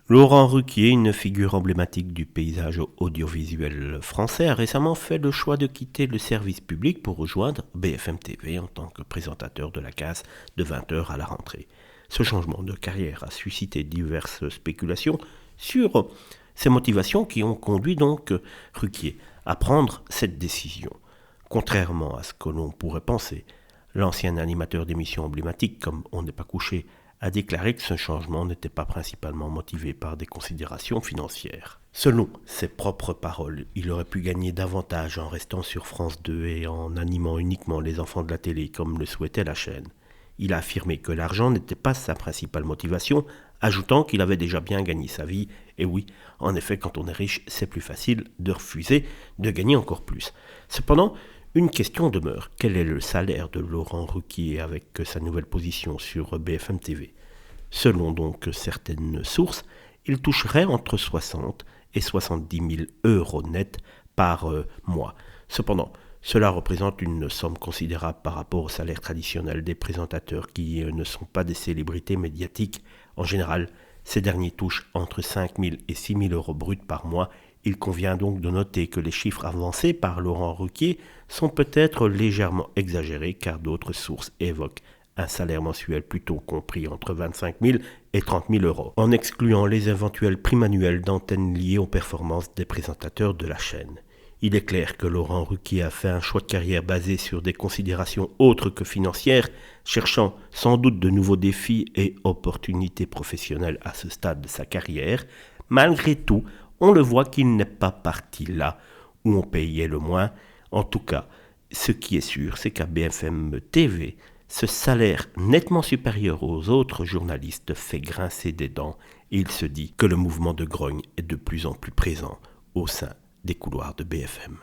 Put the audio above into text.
Laurent Ruquier, une figure emblématique du paysage audiovisuel français, a récemment fait le choix de quitter le service public pour rejoindre BFM TV en tant que présentateur de la case de 20h à la rentrée. Ce changement de carrière a suscité diverses spéculations sur ses motivations qui ont conduit donc Ruquier à prendre cette décision. Contrairement à ce que l'on pourrait penser, l'ancien animateur d'émissions emblématiques comme On n'est pas couché a déclaré que ce changement n'était pas principalement motivé par des considérations financières. Selon ses propres paroles, il aurait pu gagner davantage en restant sur France 2 et en animant uniquement les enfants de la télé comme le souhaitait la chaîne. Il a affirmé que l'argent n'était pas sa principale motivation, ajoutant qu'il avait déjà bien gagné sa vie. Et oui, en effet, quand on est riche, c'est plus facile de refuser de gagner encore plus. Cependant, une question demeure. Quel est le salaire de Laurent Ruquier avec sa nouvelle position sur BFM TV ? Selon donc certaines sources, il toucherait entre 60 et 70 000 euros nets par mois. Cependant, cela représente une somme considérable par rapport au salaire traditionnel des présentateurs qui ne sont pas des célébrités médiatiques. En général, ces derniers touchent entre 5 000 et 6 000 euros bruts par mois. Il convient donc de noter que les chiffres avancés par Laurent Ruquier sont peut-être légèrement exagérés car d'autres sources évoquent un salaire mensuel plutôt compris entre 25 000 et 30 000 euros, en excluant les éventuelles primes annuelles d'antennes liées aux performances des présentateurs de la chaîne. Il est clair que Laurent Ruquier a fait un choix de carrière basé sur des considérations autres que financières, cherchant sans doute de nouveaux défis et opportunités professionnelles à ce stade de sa carrière. Malgré tout, on le voit qu'il n'est pas parti là où on payait le moins. En tout cas, ce qui est sûr, c'est qu'à BFM TV, ce salaire nettement supérieur aux autres journalistes fait grincer des dents et il se dit que le mouvement de grogne est de plus en plus présent au sein des couloirs de BFM.